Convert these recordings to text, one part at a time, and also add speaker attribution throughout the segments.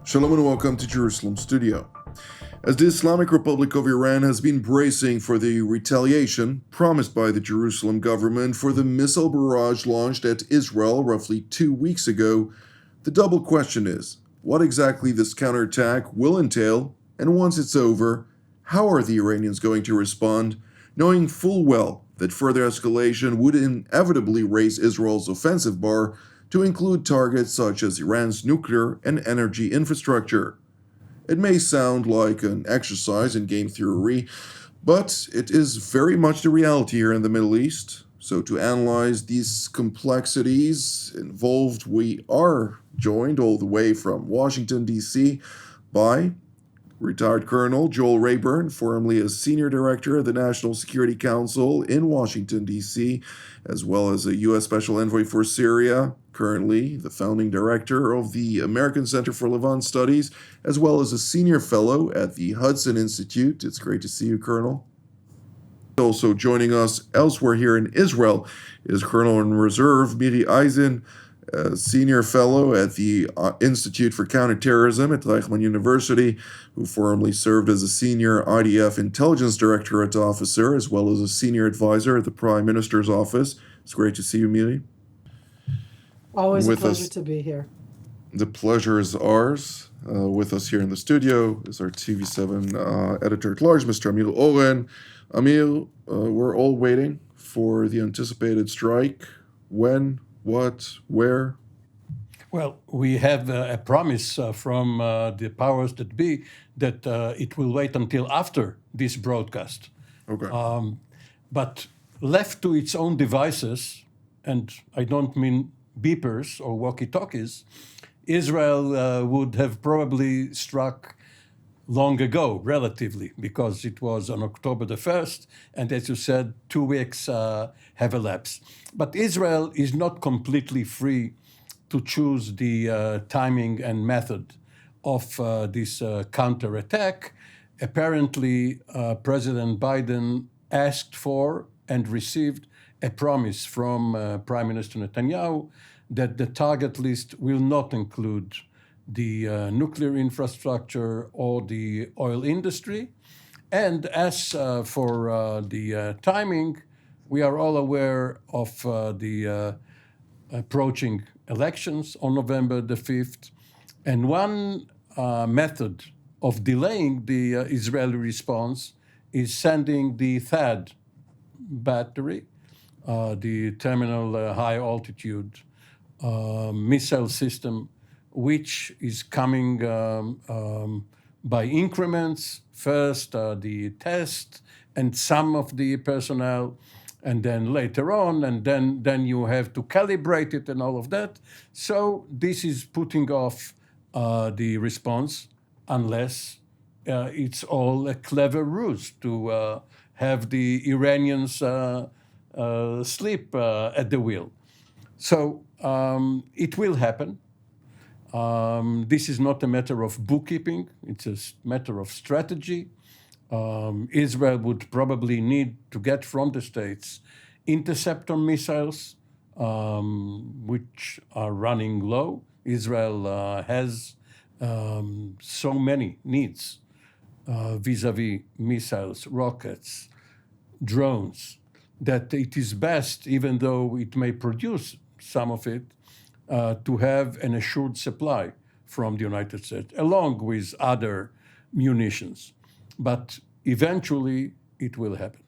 Speaker 1: Shalom and welcome to Jerusalem Studio. As the Islamic Republic of Iran has been bracing for the retaliation promised by the Jerusalem government for the missile barrage launched at Israel roughly 2 weeks ago, the double question is, what exactly this counterattack will entail, and once it's over, how are the Iranians going to respond, knowing full well that further escalation would inevitably raise Israel's offensive bar to include targets such as Iran's nuclear and energy infrastructure. It may sound like an exercise in game theory, but it is very much the reality here in the Middle East. So to analyze these complexities involved, we are joined all the way from Washington, D.C. by retired Colonel Joel Rayburn, formerly a Senior Director of the National Security Council in Washington, D.C., as well as a U.S. Special Envoy for Syria, currently the founding director of the American Center for Levant Studies, as well as a senior fellow at the Hudson Institute. It's great to see you, Colonel. Also joining us elsewhere here in Israel is Colonel in Reserve Miri Eisen, a senior fellow at the Institute for Counterterrorism at Reichman University, who formerly served as a senior IDF intelligence directorate officer, as well as a senior advisor at the Prime Minister's office. It's great to see you, Miri.
Speaker 2: Always a pleasure to be here.
Speaker 1: The pleasure is ours. With us here in the studio is our TV7 editor-at-large, Mr. Amir Oren. Amir, we're all waiting for the anticipated strike. When? What? Where?
Speaker 3: Well, we have a promise from the powers that be that it will wait until after this broadcast.
Speaker 1: Okay.
Speaker 3: But left to its own devices, and I don't mean beepers or walkie-talkies, Israel would have probably struck long ago, relatively, because it was on October the 1st, and as you said, 2 weeks have elapsed. But Israel is not completely free to choose the timing and method of this counterattack. Apparently, President Biden asked for and received a promise from Prime Minister Netanyahu that the target list will not include the nuclear infrastructure or the oil industry. And as for the timing, we are all aware of the approaching elections on November the 5th. And one method of delaying the Israeli response is sending the THAAD battery, the Terminal High Altitude missile system, which is coming by increments. First, the test and some of the personnel, and then later on, and then you have to calibrate it and all of that. So this is putting off the response unless it's all a clever ruse to have the Iranians sleep at the wheel. So it will happen. This is not a matter of bookkeeping. It's a matter of strategy. Israel would probably need to get from the States interceptor missiles, which are running low. Israel has so many needs vis-a-vis missiles, rockets, drones, that it is best, even though it may produce some of it, to have an assured supply from the United States, along with other munitions. But eventually, it will happen.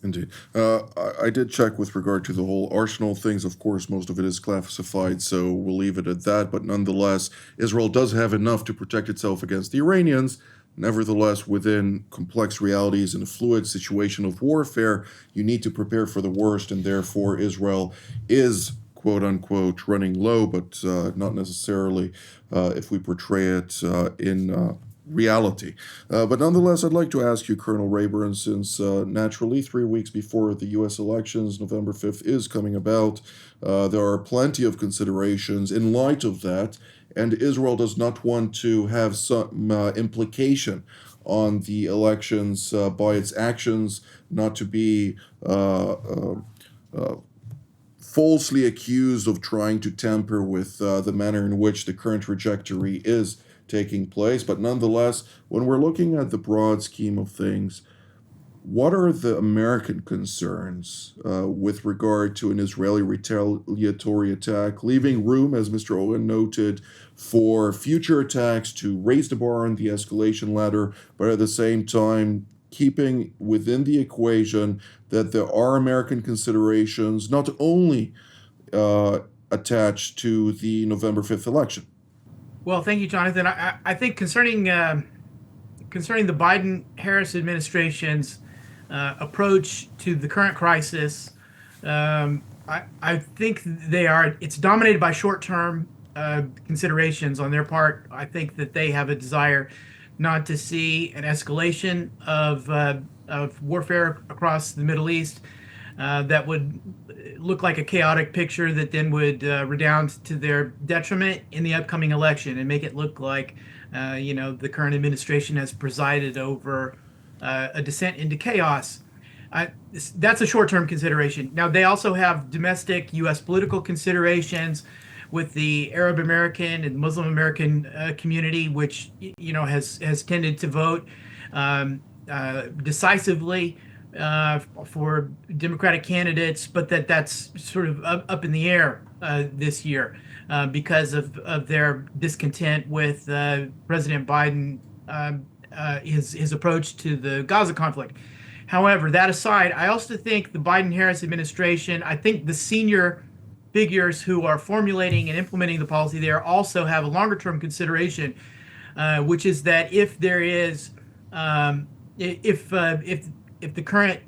Speaker 1: Indeed. I did check with regard to the whole arsenal things. Of course, most of it is classified, so we'll leave it at that. But nonetheless, Israel does have enough to protect itself against the Iranians. Nevertheless, within complex realities and a fluid situation of warfare, you need to prepare for the worst, and therefore Israel is, quote-unquote, running low, but not necessarily if we portray it in reality. But nonetheless, I'd like to ask you, Colonel Rayburn, since naturally 3 weeks before the U.S. elections, November 5th is coming about, there are plenty of considerations in light of that, and Israel does not want to have some implication on the elections by its actions, not to be falsely accused of trying to tamper with the manner in which the current trajectory is taking place. But nonetheless, when we're looking at the broad scheme of things, what are the American concerns with regard to an Israeli retaliatory attack, leaving room, as Mr. Oren noted, for future attacks to raise the bar on the escalation ladder, but at the same time keeping within the equation that there are American considerations not only attached to the November 5th election?
Speaker 4: Well, thank you, Jonathan. I think concerning the Biden-Harris administration's approach to the current crisis, I think it's dominated by short-term considerations on their part. I think that they have a desire not to see an escalation of warfare across the Middle East that would look like a chaotic picture that then would redound to their detriment in the upcoming election and make it look like the current administration has presided over a descent into chaos. That's a short-term consideration. Now, they also have domestic U.S. political considerations with the Arab American and Muslim American community, which has tended to vote decisively for Democratic candidates, but that's sort of up in the air this year because of their discontent with President Biden, his approach to the Gaza conflict. However, that aside, I also think the Biden-Harris administration, I think the senior figures who are formulating and implementing the policy there also have a longer-term consideration, which is that if there is, if the current,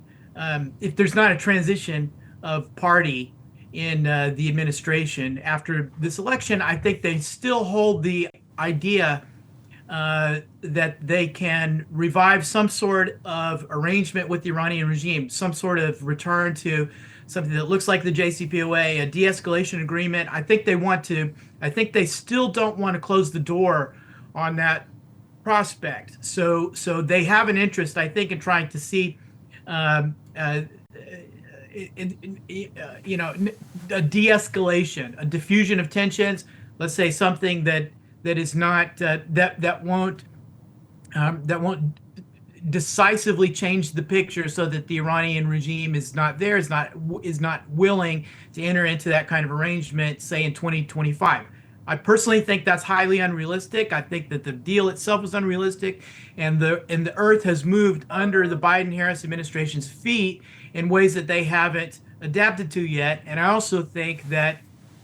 Speaker 4: if there's not a transition of party in the administration after this election, I think they still hold the idea that they can revive some sort of arrangement with the Iranian regime, some sort of return to something that looks like the JCPOA, a de-escalation agreement. I think they still don't want to close the door on that prospect. So they have an interest, I think, in trying to see a de-escalation, a diffusion of tensions. Let's say something that is not that won't decisively change the picture, so that the Iranian regime is not willing to enter into that kind of arrangement, say in 2025. I personally think that's highly unrealistic. I think that the deal itself is unrealistic, and the earth has moved under the Biden-Harris administration's feet in ways that they haven't adapted to yet. And I also think that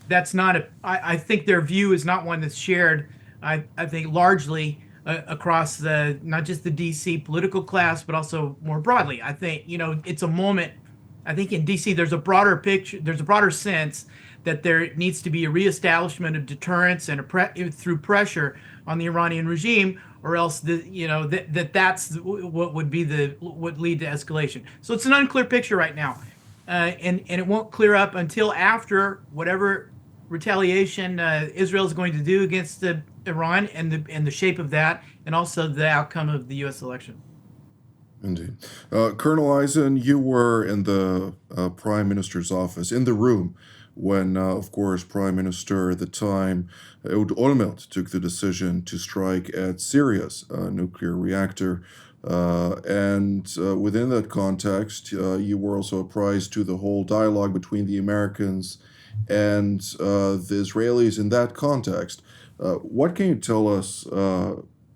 Speaker 4: that's not I think their view is not one that's shared, I think, largely across not just the DC political class, but also more broadly. I think, it's a moment. I think in DC there's a broader picture, there's a broader sense that there needs to be a reestablishment of deterrence and through pressure on the Iranian regime, or else that's what would lead to escalation. So it's an unclear picture right now, and it won't clear up until after whatever retaliation Israel is going to do against Iran, and the shape of that, and also the outcome of the U.S. election.
Speaker 1: Indeed. Colonel Eisen, you were in the Prime Minister's office, in the room, when, of course, Prime Minister at the time, Oren, took the decision to strike at Syria's nuclear reactor. And within that context, you were also apprised to the whole dialogue between the Americans and the Israelis in that context. What can you tell us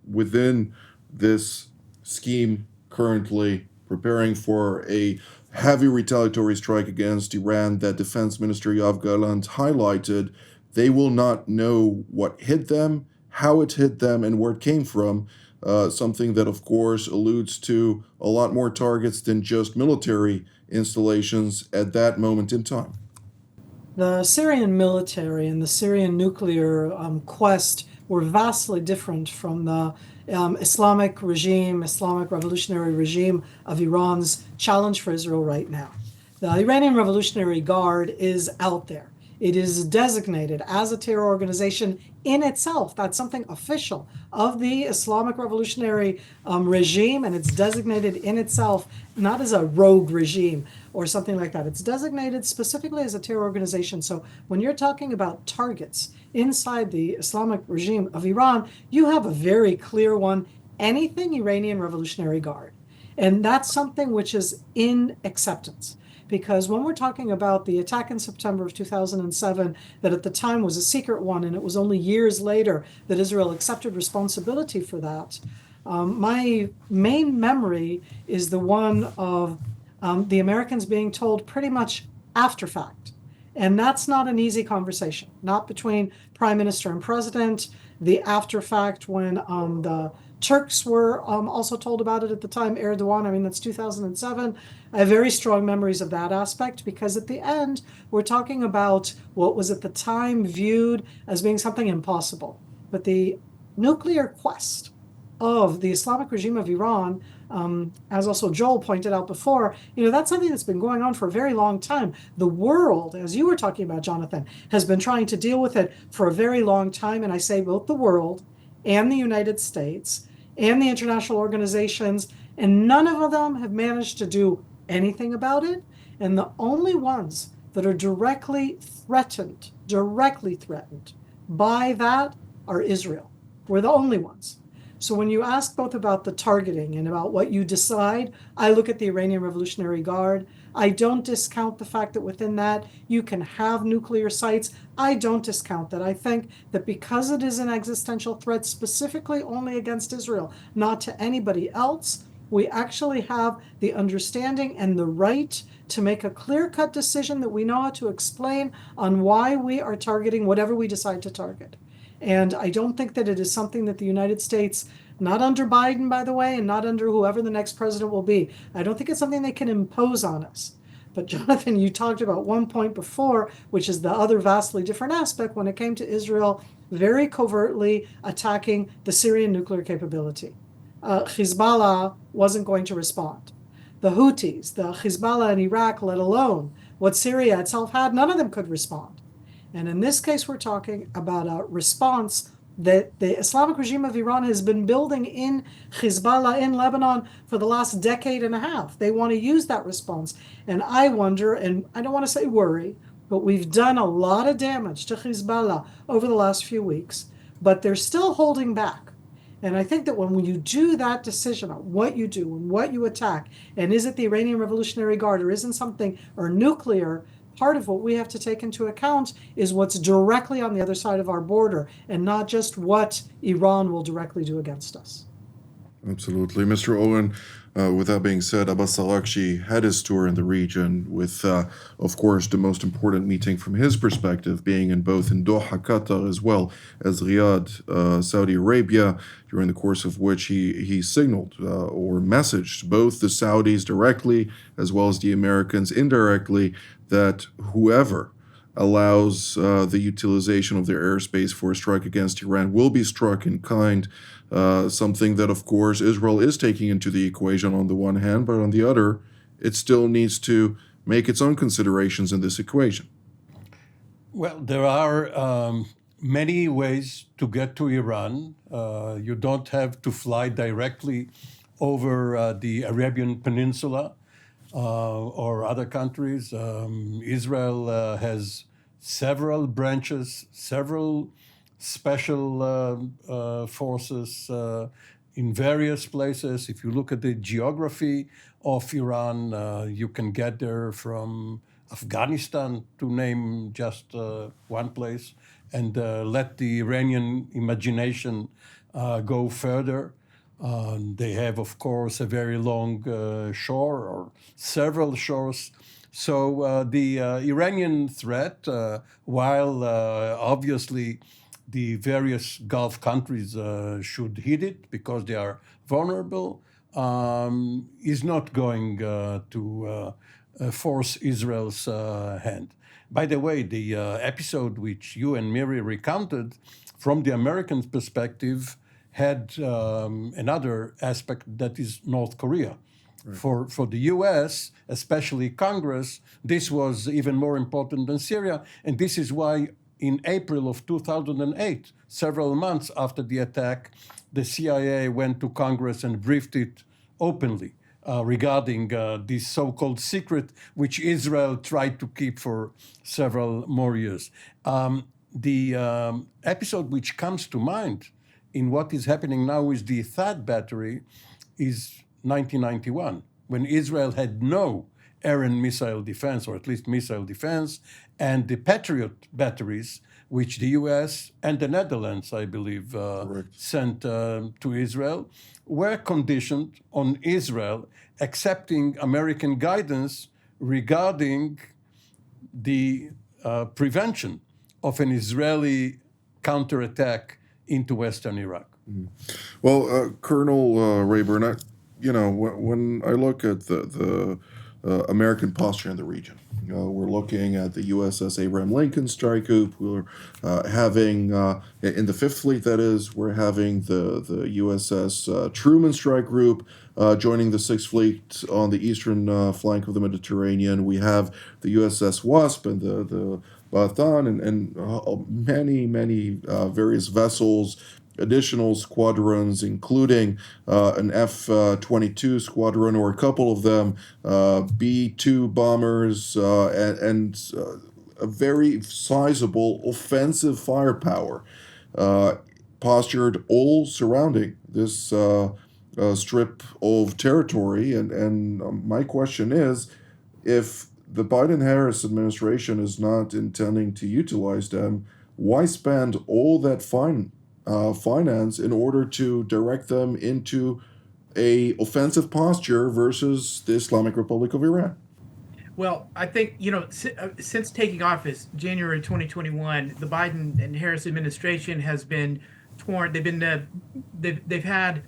Speaker 1: within this scheme currently preparing for a heavy retaliatory strike against Iran that Defense Minister Yoav Gallant highlighted? They will not know what hit them, how it hit them, and where it came from. Something that, of course, alludes to a lot more targets than just military installations at that moment in time.
Speaker 2: The Syrian military and the Syrian nuclear quest were vastly different from the Islamic revolutionary regime of Iran's challenge for Israel right now. The Iranian Revolutionary Guard is out there. It is designated as a terror organization in itself. That's something official of the Islamic Revolutionary regime, and it's designated in itself not as a rogue regime or something like that. It's designated specifically as a terror organization. So when you're talking about targets inside the Islamic regime of Iran, you have a very clear one: anything Iranian Revolutionary Guard. And that's something which is in acceptance. Because when we're talking about the attack in September of 2007, that at the time was a secret one, and it was only years later that Israel accepted responsibility for that, my main memory is the one of the Americans being told pretty much after fact. And that's not an easy conversation, not between prime minister and president. The after fact when the Turks were also told about it at the time, Erdogan, I mean, that's 2007. I have very strong memories of that aspect, because at the end, we're talking about what was at the time viewed as being something impossible. But the nuclear quest of the Islamic regime of Iran, as also Joel pointed out before, that's something that's been going on for a very long time. The world, as you were talking about, Jonathan, has been trying to deal with it for a very long time. And I say both the world and the United States and the international organizations, and none of them have managed to do anything about it. And the only ones that are directly threatened by that are Israel. We're the only ones. So when you ask both about the targeting and about what you decide, I look at the Iranian Revolutionary Guard. I don't discount the fact that within that you can have nuclear sites. I don't discount that. I think that because it is an existential threat specifically only against Israel, not to anybody else, we actually have the understanding and the right to make a clear-cut decision that we know how to explain on why we are targeting whatever we decide to target. And I don't think that it is something that the United States, not under Biden, by the way, and not under whoever the next president will be, I don't think it's something they can impose on us. But Jonathan, you talked about one point before, which is the other vastly different aspect when it came to Israel very covertly attacking the Syrian nuclear capability. Hezbollah wasn't going to respond. The Houthis, the Hezbollah in Iraq, let alone what Syria itself had, none of them could respond. And in this case, we're talking about a response that the Islamic regime of Iran has been building in Hezbollah in Lebanon for the last decade and a half. They want to use that response. And I wonder, and I don't want to say worry, but we've done a lot of damage to Hezbollah over the last few weeks, but they're still holding back. And I think that when you do that decision on what you do and what you attack, and is it the Iranian Revolutionary Guard or isn't something, or nuclear, part of what we have to take into account is what's directly on the other side of our border, and not just what Iran will directly do against us.
Speaker 1: Absolutely. Mr. Oren, with that being said, Abbas Araghchi had his tour in the region with, of course, the most important meeting from his perspective being in Doha, Qatar, as well as Riyadh, Saudi Arabia, during the course of which he signaled or messaged both the Saudis directly as well as the Americans indirectly that whoever allows the utilization of their airspace for a strike against Iran will be struck in kind, something that, of course, Israel is taking into the equation on the one hand, but on the other, it still needs to make its own considerations in this equation.
Speaker 3: Well, there are many ways to get to Iran. You don't have to fly directly over the Arabian Peninsula or other countries. Israel has several branches, several special forces in various places. If you look at the geography of Iran, you can get there from Afghanistan, to name just one place, and let the Iranian imagination go further. They have, of course, a very long shore or several shores. So the Iranian threat, while obviously the various Gulf countries should hit it because they are vulnerable, is not going to force Israel's hand. By the way, the episode which you and Miri recounted from the American perspective had another aspect, that is North Korea. Right. For the U.S., especially Congress, this was even more important than Syria, and this is why in April of 2008, several months after the attack, the CIA went to Congress and briefed it openly regarding this so-called secret, which Israel tried to keep for several more years. The episode which comes to mind in what is happening now with the THAAD battery is 1991, when Israel had no air and missile defense, or at least missile defense, and the Patriot batteries, which the US and the Netherlands, I believe, sent to Israel, were conditioned on Israel accepting American guidance regarding the prevention of an Israeli counterattack into Western Iraq.
Speaker 1: Well, Colonel Rayburn, when I look at the American posture in the region, we're looking at the USS Abraham Lincoln strike group. We're having, in the Fifth Fleet, that is, we're having the USS Truman strike group joining the Sixth Fleet on the eastern flank of the Mediterranean. We have the USS Wasp and the Bathan and many various vessels, additional squadrons, including an F-22 squadron or a couple of them, B-2 bombers, and a very sizable offensive firepower postured all surrounding this strip of territory. And my question is, if the Biden-Harris administration is not intending to utilize them, why spend all that finance in order to direct them into a offensive posture versus the Islamic Republic of Iran?
Speaker 4: Well, I think, since taking office, January 2021, the Biden and Harris administration has been torn. They've had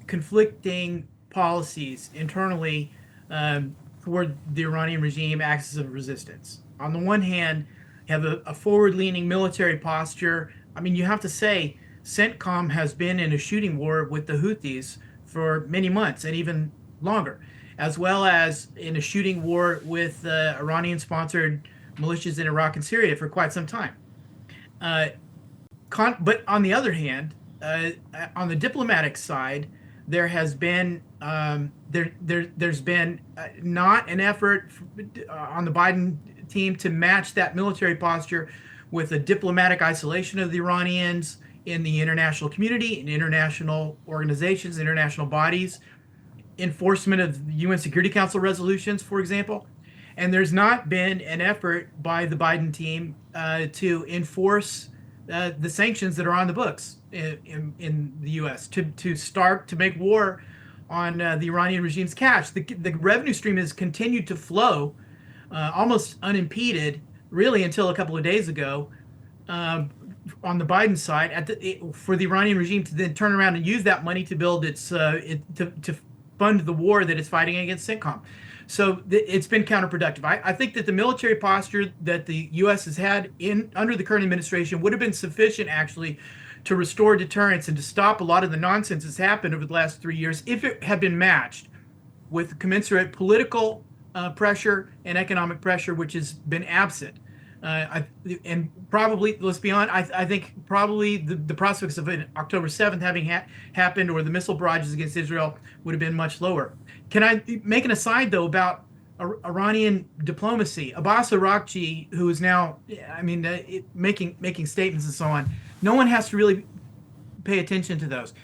Speaker 4: conflicting policies internally toward the Iranian regime axis of resistance. On the one hand, you have a forward-leaning military posture. I mean, you have to say, CENTCOM has been in a shooting war with the Houthis for many months and even longer, as well as in a shooting war with Iranian-sponsored militias in Iraq and Syria for quite some time. But on the other hand, on the diplomatic side, there has been there's been not an effort on the Biden team to match that military posture with a diplomatic isolation of the Iranians in the international community, in international organizations, international bodies, enforcement of UN Security Council resolutions, for example. And there's not been an effort by the Biden team to enforce the sanctions that are on the books in the U.S. to start to make war on the Iranian regime's cash. The revenue stream has continued to flow almost unimpeded, really, until a couple of days ago, on the Biden side, for the Iranian regime to then turn around and use that money to build to fund the war that it's fighting against CENTCOM. So it's been counterproductive. I think that the military posture that the U.S. has had under the current administration would have been sufficient, actually, to restore deterrence and to stop a lot of the nonsense that's happened over the last 3 years if it had been matched with commensurate political pressure and economic pressure, which has been absent. And probably, let's be honest, I think probably the prospects of an October 7th having happened, or the missile barrages against Israel, would have been much lower. Can I make an aside, though, about Iranian diplomacy? Abbas Araghchi, who is now, making statements and so on, no one has to really pay attention to those.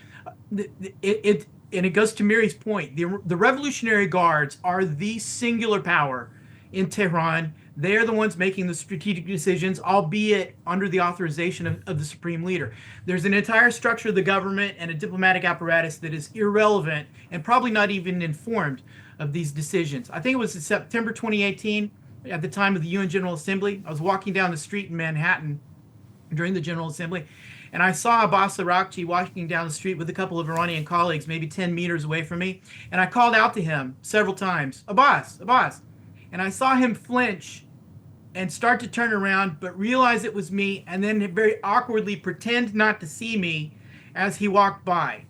Speaker 4: And it goes to Miri's point. The Revolutionary Guards are the singular power in Tehran. They are the ones making the strategic decisions, albeit under the authorization of the supreme leader. There's an entire structure of the government and a diplomatic apparatus that is irrelevant and probably not even informed of these decisions. I think it was in September 2018, at the time of the UN General Assembly. I was walking down the street in Manhattan during the General Assembly, and I saw Abbas Araghchi walking down the street with a couple of Iranian colleagues, maybe 10 meters away from me, and I called out to him several times, Abbas, Abbas. And I saw him flinch and start to turn around, but realize it was me, and then very awkwardly pretend not to see me as he walked by.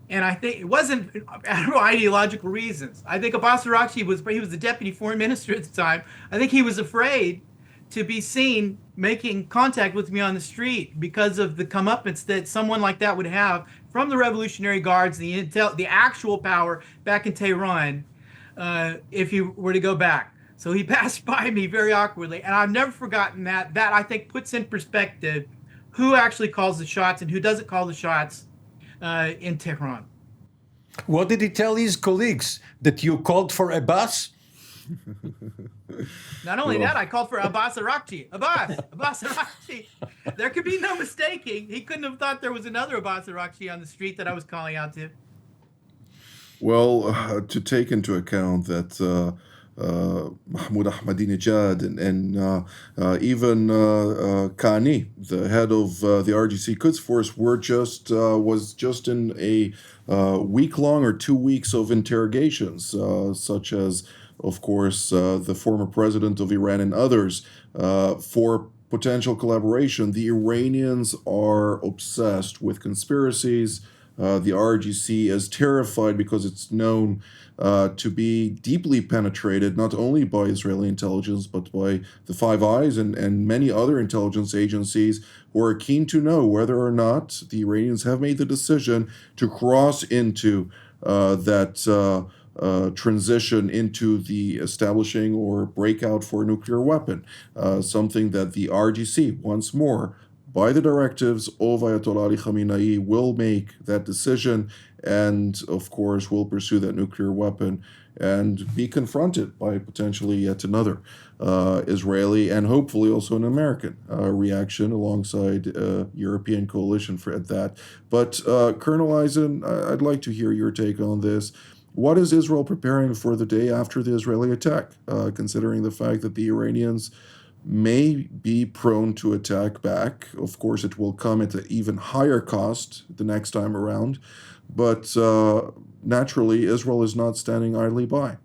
Speaker 4: And I think it wasn't out of ideological reasons. I think Abbas Araghchi was the deputy foreign minister at the time. I think he was afraid to be seen making contact with me on the street because of the comeuppance that someone like that would have from the Revolutionary Guards, the intel, the actual power back in Tehran, if you were to go back. So he passed by me very awkwardly, and I've never forgotten that. That, I think, puts in perspective who actually calls the shots and who doesn't call the shots in Tehran.
Speaker 3: What did he tell his colleagues? That you called for Abbas?
Speaker 4: Not only that, I called for Abbas Arakchi. Abbas Arakchi. There could be no mistaking. He couldn't have thought there was another Abbas Arakchi on the street that I was calling out to.
Speaker 1: Well, to take into account that Mahmoud Ahmadinejad and even Kani, the head of the RGC Quds Force, was just in a week-long or 2 weeks of interrogations, such as, of course, the former president of Iran and others, for potential collaboration. The Iranians are obsessed with conspiracies. The RGC is terrified because it's known to be deeply penetrated not only by Israeli intelligence but by the Five Eyes and many other intelligence agencies who are keen to know whether or not the Iranians have made the decision to cross into that transition into the establishing or breakout for a nuclear weapon, something that the RGC, once more, by the directives of Ayatollah Ali Khamenei, will make that decision and, of course, will pursue that nuclear weapon and be confronted by potentially yet another Israeli and hopefully also an American reaction alongside European coalition for that. But Colonel Eisen, I'd like to hear your take on this. What is Israel preparing for the day after the Israeli attack, considering the fact that the Iranians may be prone to attack back? Of course, it will come at an even higher cost the next time around, but naturally, Israel is not standing idly by.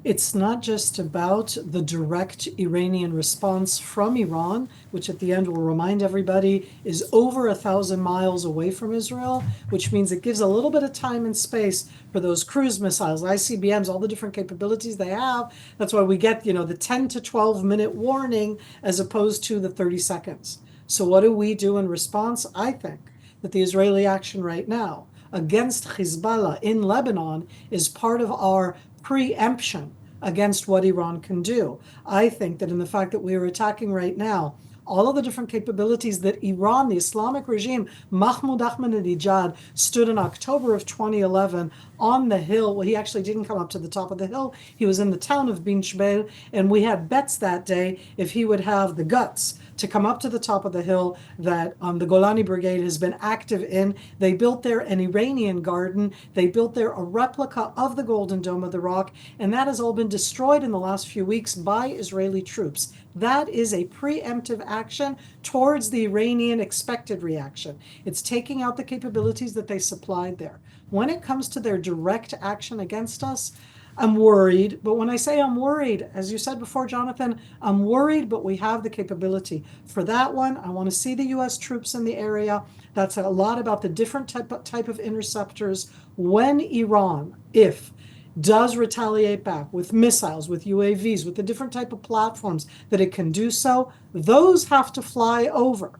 Speaker 2: It's not just about the direct Iranian response from Iran, which at the end will remind everybody is over 1,000 miles away from Israel, which means it gives a little bit of time and space for those cruise missiles, ICBMs, all the different capabilities they have. That's why we get, the 10 to 12 minute warning as opposed to the 30 seconds. So what do we do in response? I think that the Israeli action right now against Hezbollah in Lebanon is part of our preemption against what Iran can do. I think that in the fact that we are attacking right now, all of the different capabilities that Iran, the Islamic regime, Mahmoud Ahmadinejad, stood in October of 2011 on the hill. Well, he actually didn't come up to the top of the hill. He was in the town of Bin Jbeil, and we had bets that day if he would have the guts to come up to the top of the hill that the Golani Brigade has been active in. They built there an Iranian garden. They built there a replica of the Golden Dome of the Rock, and that has all been destroyed in the last few weeks by Israeli troops. That is a preemptive action towards the Iranian expected reaction. It's taking out the capabilities that they supplied there. When it comes to their direct action against us, I'm worried, but when I say I'm worried, as you said before, Jonathan, I'm worried, but we have the capability. For that one, I want to see the U.S. troops in the area. That's a lot about the different type of interceptors. When Iran, if does retaliate back with missiles, with UAVs, with the different type of platforms that it can do so, those have to fly over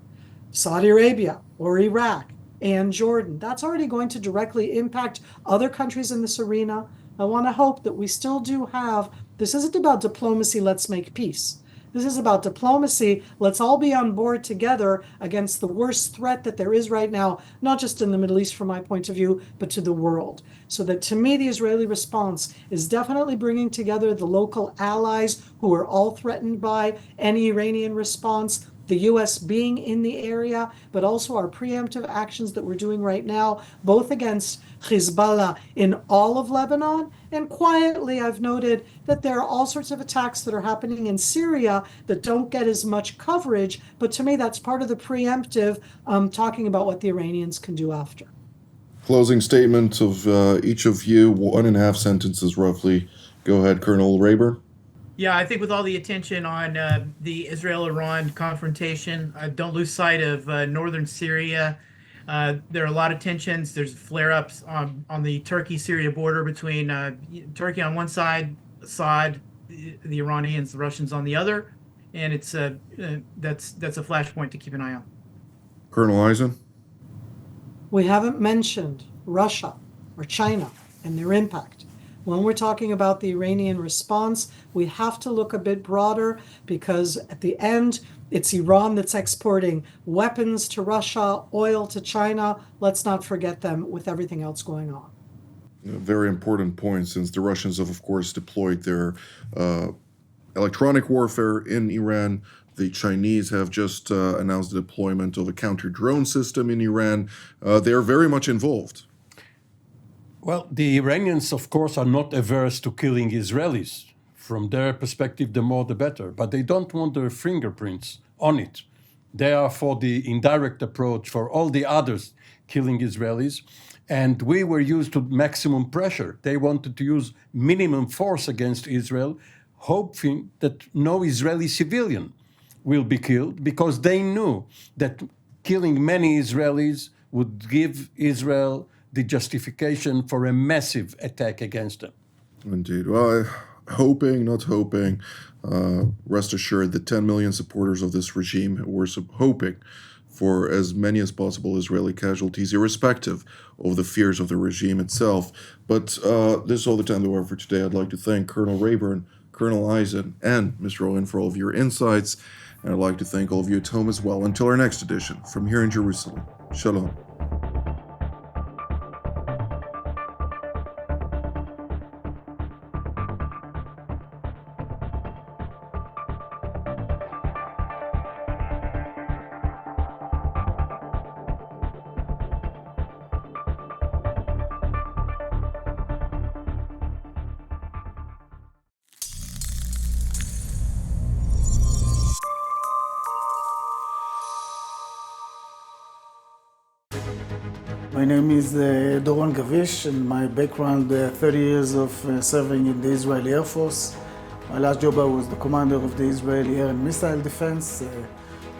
Speaker 2: Saudi Arabia or Iraq and Jordan. That's already going to directly impact other countries in this arena. I want to hope that we still do have, this isn't about diplomacy, let's make peace. This is about diplomacy, let's all be on board together against the worst threat that there is right now, not just in the Middle East from my point of view, but to the world. So that to me, the Israeli response is definitely bringing together the local allies who are all threatened by any Iranian response, the U.S. being in the area, but also our preemptive actions that we're doing right now, both against Hezbollah in all of Lebanon, and quietly I've noted that there are all sorts of attacks that are happening in Syria that don't get as much coverage, but to me that's part of the preemptive, talking about what the Iranians can do after.
Speaker 1: Closing statement of each of you, 1.5 sentences roughly. Go ahead, Colonel Rayburn.
Speaker 4: Yeah, I think with all the attention on the Israel-Iran confrontation, don't lose sight of northern Syria. There are a lot of tensions. There's flare-ups on the Turkey-Syria border between Turkey on one side, Assad, the Iranians, the Russians on the other. and it's that's a flashpoint to keep an eye on.
Speaker 1: Colonel Eisen?
Speaker 2: We haven't mentioned Russia or China and their impact. When we're talking about the Iranian response, we have to look a bit broader because at the end, it's Iran that's exporting weapons to Russia, oil to China. Let's not forget them with everything else going on.
Speaker 1: A very important point, since the Russians have, of course, deployed their electronic warfare in Iran. The Chinese have just announced the deployment of a counter-drone system in Iran. They are very much involved.
Speaker 3: Well, the Iranians, of course, are not averse to killing Israelis. From their perspective, the more the better. But they don't want their fingerprints on it. They are for the indirect approach for all the others killing Israelis. And we were used to maximum pressure. They wanted to use minimum force against Israel, hoping that no Israeli civilian will be killed, because they knew that killing many Israelis would give Israel the justification for a massive attack against them.
Speaker 1: Indeed. Well, hoping, not hoping, rest assured that 10 million supporters of this regime were hoping for as many as possible Israeli casualties, irrespective of the fears of the regime itself. But this is all the time that we have for today. I'd like to thank Colonel Rayburn, Colonel Eisen, and Mr. Oren for all of your insights. And I'd like to thank all of you at home as well. Until our next edition, from here in Jerusalem, Shalom.
Speaker 5: My name is Doron Gavish, and my background, 30 years of serving in the Israeli Air Force. My last job, I was the commander of the Israeli Air and Missile Defense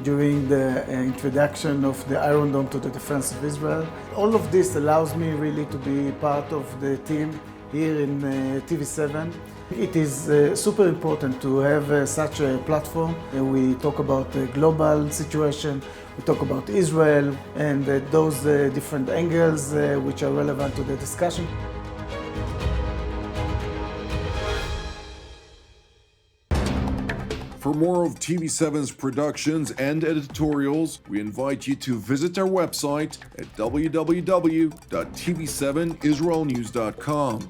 Speaker 5: during the introduction of the Iron Dome to the defense of Israel. All of this allows me really to be part of the team here in TV7. It is super important to have such a platform. We talk about the global situation, we talk about Israel, and those different angles which are relevant to the discussion.
Speaker 1: For more of TV7's productions and editorials, we invite you to visit our website at www.tv7israelnews.com.